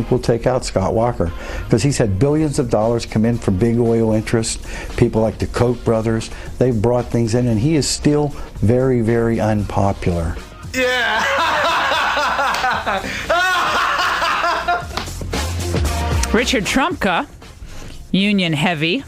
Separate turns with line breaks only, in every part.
think will take out Scott Walker, because he's had billions of dollars come in from big oil interests, people like the Koch brothers. They've brought things in, and he is still very, very unpopular.
Yeah.
Richard Trumka, union heavy,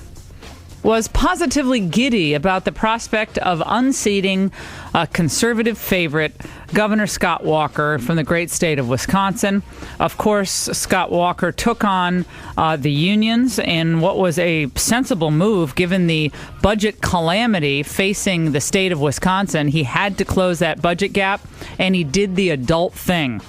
was positively giddy about the prospect of unseating a conservative favorite, Governor Scott Walker from the great state of Wisconsin. Of course, Scott Walker took on the unions in what was a sensible move given the budget calamity facing the state of Wisconsin. He had to close that budget gap, and he did the adult thing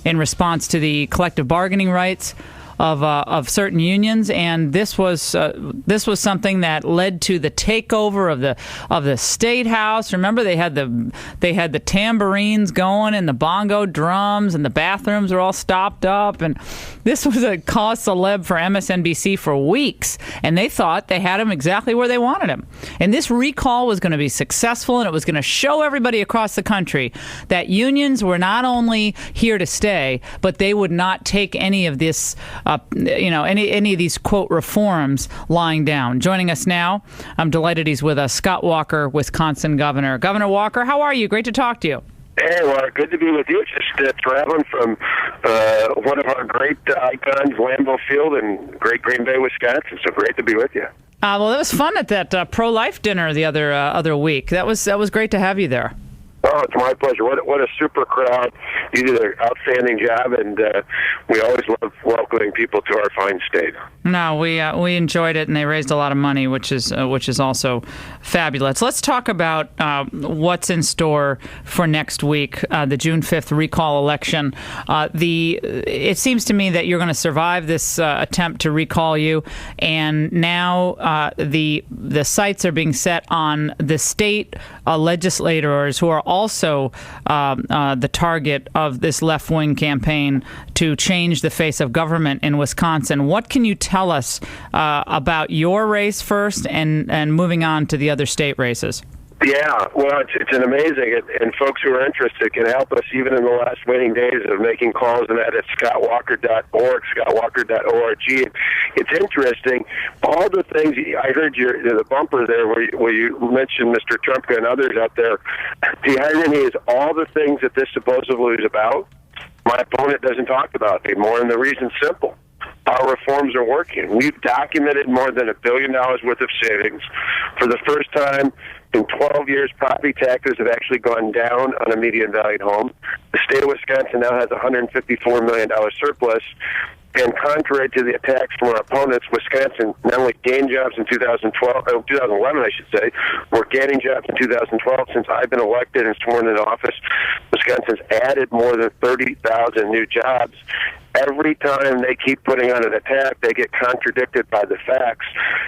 in response to the collective bargaining rights of certain unions, and this was something that led to the takeover of the State House. Remember, they had the tambourines going and the bongo drums, and the bathrooms were all stopped up, and this was a cause celeb for MSNBC for weeks, and they thought they had him exactly where they wanted him. And this recall was going to be successful, and it was going to show everybody across the country that unions were not only here to stay, but they would not take any of this any of these, quote, reforms lying down. Joining us now, I'm delighted he's with us, Scott Walker, Wisconsin governor. Governor Walker, how are you? Great to talk to you.
Hey, well, good to be with you. Just traveling from one of our great icons, Lambeau Field, in great Green Bay, Wisconsin. So great to be with you.
Well, it was fun at that pro-life dinner the other week. That was great to have you there.
Oh, it's my pleasure. What a super crowd. You did an outstanding job, and we always love welcoming people to our fine state.
No, we enjoyed it, and they raised a lot of money, which is also fabulous. Let's talk about what's in store for next week, the June 5th recall election. It seems to me that you're going to survive this attempt to recall you, and now the sights are being set on the state legislators who are also the target of this left-wing campaign to change the face of government in Wisconsin. What can you tell us about your race first and moving on to the other state races?
Yeah, well, it's an amazing, and folks who are interested can help us even in the last waiting days of making calls, and that at scottwalker.org, scottwalker.org. It's interesting. All the things, I heard the bumper there where you mentioned Mr. Trump and others out there. The irony is all the things that this supposedly is about, my opponent doesn't talk about anymore, and the reason's simple. Our reforms are working. We've documented more than $1 billion worth of savings. For the first time in 12 years, property taxes have actually gone down on a median valued home. The state of Wisconsin now has a $154 million surplus. And contrary to the attacks from our opponents, Wisconsin not only gained jobs in 2011, I should say, we're gaining jobs in 2012. Since I've been elected and sworn into office, Wisconsin's added more than 30,000 new jobs. Every time they keep putting on an attack, they get contradicted by the facts.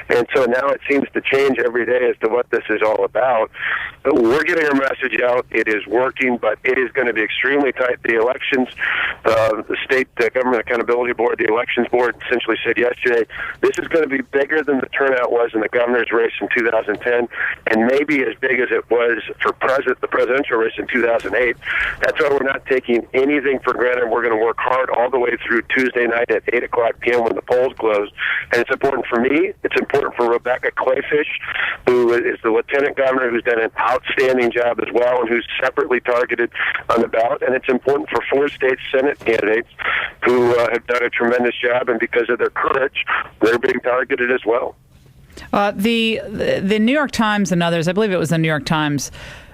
And so now it seems to change every day as to what this is all about. We're getting our message out. It is working, but it is going to be extremely tight. The elections, the State Government Accountability Board, the Elections Board essentially said yesterday, this is going to be bigger than the turnout was in the governor's race in 2010, and maybe as big as it was for the presidential race in 2008. That's why we're not taking anything for granted. We're going to work hard all the way through Tuesday night at 8 o'clock p.m. when the polls close. And it's important for me. It's important for Rebecca Clayfish, who is the lieutenant governor, who's done an outstanding job as well and who's separately targeted on the ballot. And it's important for 4 state Senate candidates who have done a tremendous job, and because of their courage, they're being targeted as well.
The New York Times and others, I believe it was the New York Times,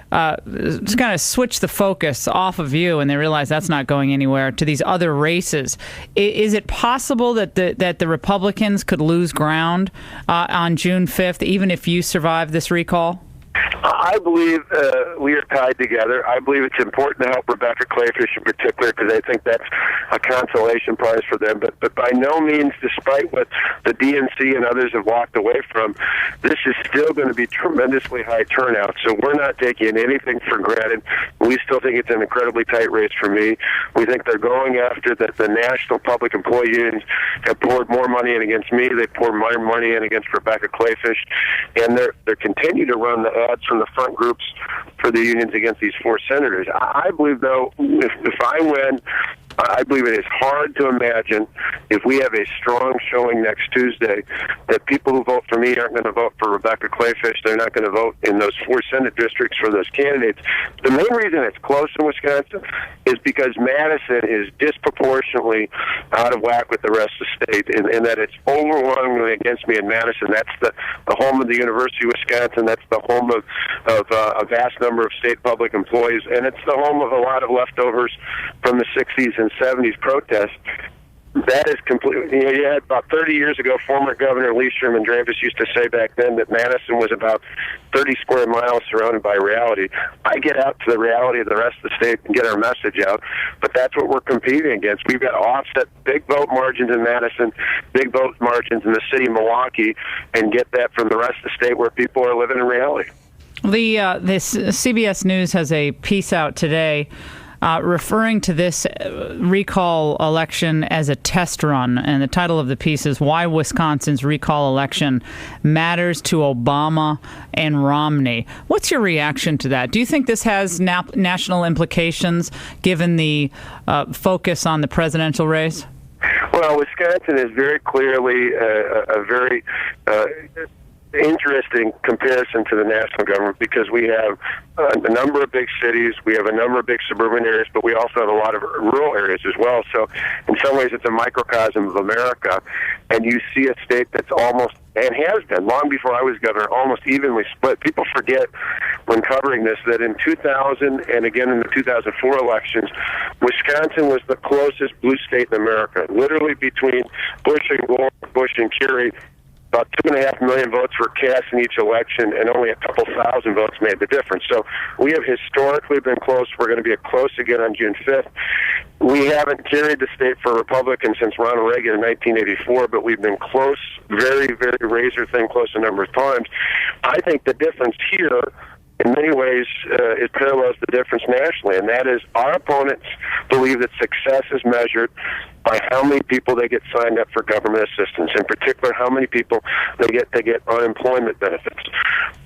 just kind of switch the focus off of you, and they realize that's not going anywhere, to these other races. Is it possible that the Republicans could lose ground on June 5th, even if you survive this recall?
I believe we are tied together. I believe it's important to help Rebecca Clayfish in particular, because I think that's a consolation prize for them. But by no means, despite what the DNC and others have walked away from, this is still going to be tremendously high turnout. So we're not taking anything for granted. We still think it's an incredibly tight race for me. We think they're going after that. The national public employee unions have poured more money in against me. They poured more money in against Rebecca Clayfish, and they're continuing to run the ads from the front groups for the unions against these 4 senators. I believe, though, if I win, I believe it is hard to imagine, if we have a strong showing next Tuesday, that people who vote for me aren't going to vote for Rebecca Clayfish. They're not going to vote in those 4 Senate districts for those candidates. The main reason it's close in Wisconsin is because Madison is disproportionately out of whack with the rest of the state, in that it's overwhelmingly against me in Madison. That's the home of the University of Wisconsin. That's the home of a vast number of state public employees, and it's the home of a lot of leftovers from the 60s and 70s protests. That is completely, you had about 30 years ago, former Governor Lee Sherman Dreyfus used to say back then that Madison was about 30 square miles surrounded by reality. I get out to the reality of the rest of the state and get our message out, but that's what we're competing against. We've got to offset big vote margins in Madison, big vote margins in the city of Milwaukee, and get that from the rest of the state where people are living in reality.
This CBS News has a piece out today referring to this recall election as a test run, and the title of the piece is "Why Wisconsin's Recall Election Matters to Obama and Romney." What's your reaction to that? Do you think this has national implications, given the focus on the presidential race?
Well, Wisconsin is very clearly a very interesting comparison to the national government, because we have a number of big cities, we have a number of big suburban areas, but we also have a lot of rural areas as well. So in some ways it's a microcosm of America, and you see a state that's almost, and has been long before I was governor, almost evenly split. People forget when covering this that in 2000 and again in the 2004 elections, Wisconsin was the closest blue state in America, literally between Bush and Gore, Bush and Kerry. About 2.5 million votes were cast in each election, and only a couple thousand votes made the difference. So we have historically been close. We're going to be close again on June 5th. We haven't carried the state for Republican since Ronald Reagan in 1984, but we've been close, very, very razor-thin close a number of times. I think the difference here, in many ways, it parallels the difference nationally, and that is our opponents believe that success is measured by how many people they get signed up for government assistance, in particular how many people they get unemployment benefits.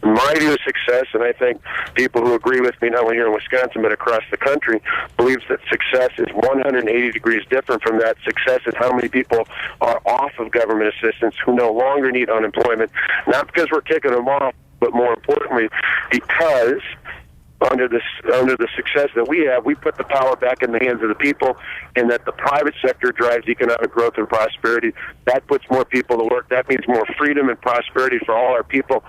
My view of success, and I think people who agree with me not only here in Wisconsin but across the country, believes that success is 180 degrees different from that. Success is how many people are off of government assistance who no longer need unemployment, not because we're kicking them off, but more importantly, because under the success that we have, we put the power back in the hands of the people, and that the private sector drives economic growth and prosperity. That puts more people to work. That means more freedom and prosperity for all our people.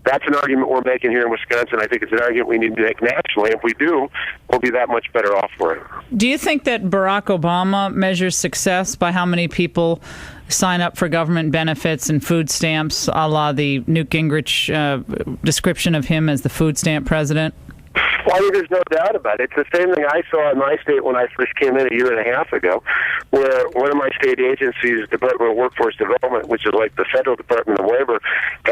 That's an argument we're making here in Wisconsin. I think it's an argument we need to make nationally. If we do, we'll be that much better off for it.
Do you think that Barack Obama measures success by how many people sign up for government benefits and food stamps, a la the Newt Gingrich description of him as the food stamp president?
Well, I mean, there's no doubt about it. It's the same thing I saw in my state when I first came in a year and a half ago, where one of my state agencies, Department of Workforce Development, which is like the federal Department of Labor,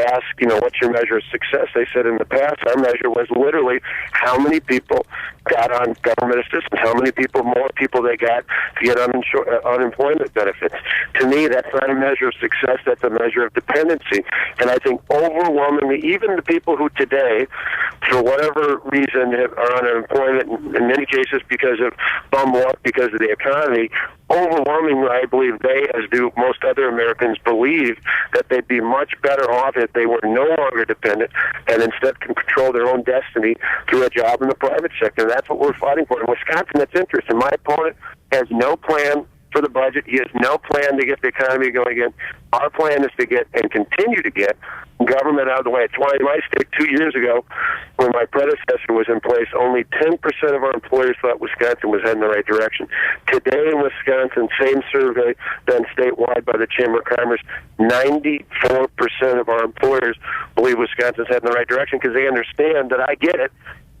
asked, what's your measure of success? They said in the past, our measure was literally how many people got on government assistance, how many more people they got to get unemployment benefits. To me, that's not a measure of success, that's a measure of dependency. And I think overwhelmingly, even the people who today, for whatever reason, are on unemployment, in many cases because of bum luck, because of the economy, overwhelmingly, I believe they, as do most other Americans, believe that they'd be much better off if they were no longer dependent and instead can control their own destiny through a job in the private sector. That's what we're fighting for. In Wisconsin, that's interesting. My opponent has no plan for the budget. He has no plan to get the economy going again. Our plan is to get, and continue to get, government out of the way. It's why in my state 2 years ago, when my predecessor was in place, only 10% of our employers thought Wisconsin was heading in the right direction. Today in Wisconsin, same survey done statewide by the Chamber of Commerce, 94% of our employers believe Wisconsin's heading in the right direction, because they understand that I get it,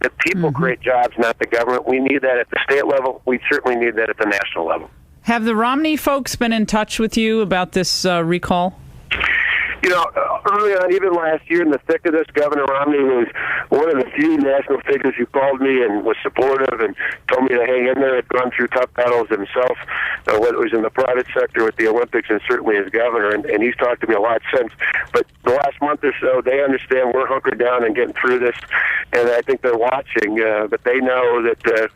that people create jobs, not the government. We need that at the state level. We certainly need that at the national level.
Have the Romney folks been in touch with you about this recall?
Early on, even last year, in the thick of this, Governor Romney was one of the few national figures who called me and was supportive and told me to hang in there. Had gone through tough battles himself, whether it was in the private sector with the Olympics and certainly as governor, and he's talked to me a lot since. But the last month or so, they understand we're hunkered down and getting through this, and I think they're watching, but they know that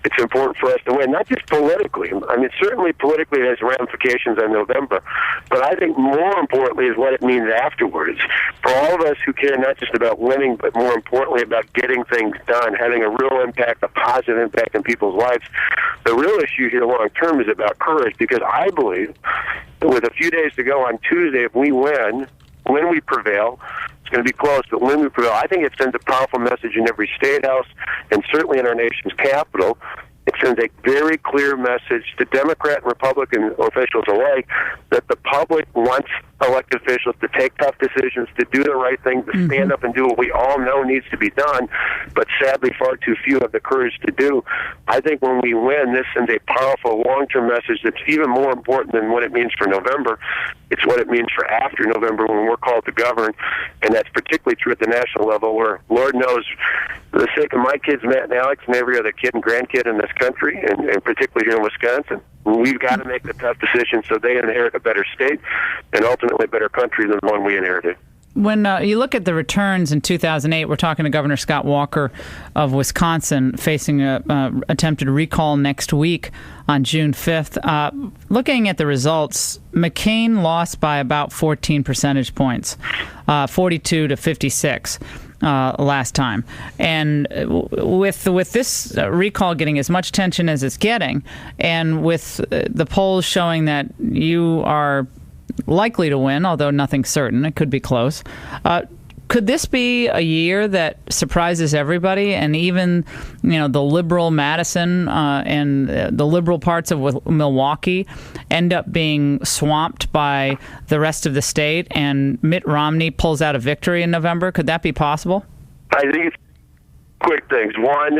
it's important for us to win, not just politically. I mean, certainly politically it has ramifications on November, but I think more importantly is what it means afterwards. For all of us who care not just about winning, but more importantly about getting things done, having a real impact, a positive impact in people's lives, the real issue here long term is about courage, because I believe that with a few days to go on Tuesday, if we win, when we prevail, it's going to be close, but when we prevail, I think it sends a powerful message in every state house and certainly in our nation's capital. It sends a very clear message to Democrat and Republican officials alike that the public wants elected officials to take tough decisions, to do the right thing, to stand up and do what we all know needs to be done, but sadly far too few have the courage to do. I think when we win, this sends a powerful long-term message that's even more important than what it means for November. It's what it means for after November when we're called to govern, and that's particularly true at the national level where, Lord knows, for the sake of my kids, Matt and Alex, and every other kid and grandkid in this country, and particularly here in Wisconsin, we've got to make the tough decisions so they inherit a better state and ultimately a better country than the one we inherited.
When you look at the returns in 2008, we're talking to Governor Scott Walker of Wisconsin facing an attempted recall next week on June 5th. Looking at the results, McCain lost by about 14 percentage points, 42 to 56. Last time. And with this recall getting as much attention as it's getting, and with the polls showing that you are likely to win, although nothing's certain, it could be close, could this be a year that surprises everybody, and even the liberal Madison and the liberal parts of Milwaukee end up being swamped by the rest of the state, and Mitt Romney pulls out a victory in November? Could that be possible?
I think it's quick things. One,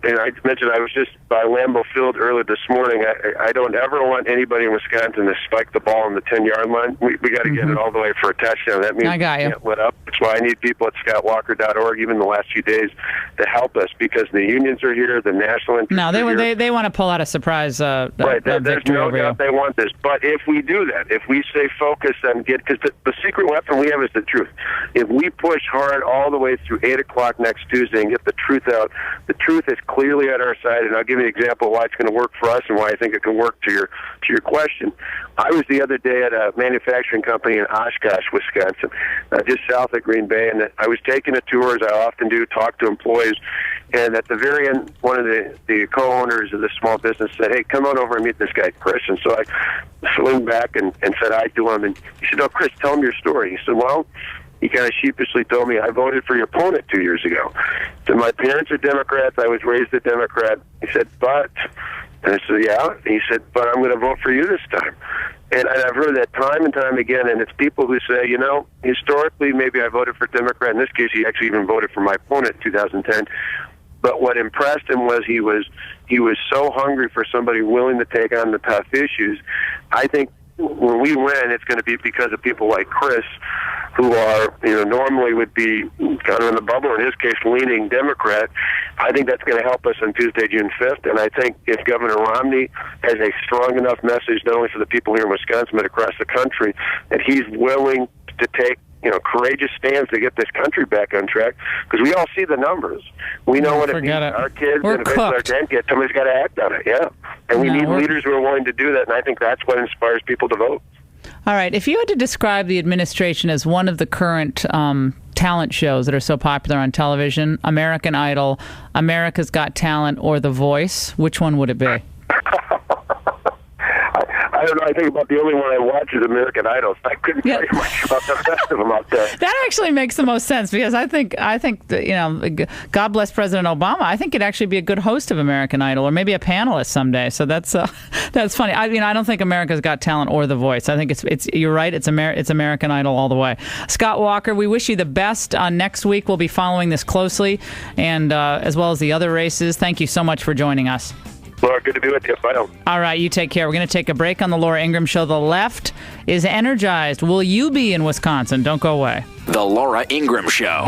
and I mentioned I was just by Lambeau Field early this morning. I don't ever want anybody in Wisconsin to spike the ball on the 10-yard line. We got to get it all the way for a touchdown. That means
I got you.
We can't let up. That's why I need people at scottwalker.org, even the last few days, to help us, because the unions are here, the national interests
No, they want to pull out a surprise
right. There's
victory
no
over
doubt
you.
they want this. But if we do that, if we stay focused and because the secret weapon we have is the truth. If we push hard all the way through 8 o'clock next Tuesday and get the truth out, the truth is clearly at our side, and I'll give you an example of why it's going to work for us and why I think it can work to your question. I was the other day at a manufacturing company in Oshkosh, Wisconsin, just south of Green Bay, and I was taking a tour, as I often do, talk to employees, and at the very end, one of the co-owners of the small business said, "Hey, come on over and meet this guy, Chris." And so I flew back and said hi to him, and he said, "Oh, Chris, tell him your story." He said, "Well," he kind of sheepishly told me, "I voted for your opponent 2 years ago." So my parents are Democrats. I was raised a Democrat. He said, "But," and I said, "Yeah." And he said, "But I'm going to vote for you this time." And I've heard that time and time again, and it's people who say, historically, maybe I voted for Democrat. In this case, he actually even voted for my opponent in 2010. But what impressed him was he was so hungry for somebody willing to take on the tough issues. I think when we win, it's going to be because of people like Chris, who are, normally would be kind of in the bubble, in his case, leaning Democrat. I think that's going to help us on Tuesday, June 5th. And I think if Governor Romney has a strong enough message, not only for the people here in Wisconsin, but across the country, that he's willing to take courageous stands to get this country back on track, because we all see the numbers. We know what it means. Our kids and eventually our grandkids, somebody's got to act on it, And we need leaders who are willing to do that, and I think that's what inspires people to vote.
All right. If you had to describe the administration as one of the current talent shows that are so popular on television, American Idol, America's Got Talent, or The Voice, which one would it be?
I don't know. I think about the only one I watch is American Idol. So I couldn't tell you much about the rest of them out there.
That actually makes the most sense, because I think that, God bless President Obama. I think he'd actually be a good host of American Idol, or maybe a panelist someday. So that's funny. I don't think America's Got Talent or The Voice. I think it's you're right. It's American Idol all the way. Scott Walker, we wish you the best. Next week we'll be following this closely, and as well as the other races. Thank you so much for joining us.
Laura, good to be with you. Bye now.
All right, you take care. We're going to take a break on the Laura Ingraham Show. The left is energized. Will you be in Wisconsin? Don't go away.
The Laura Ingraham Show.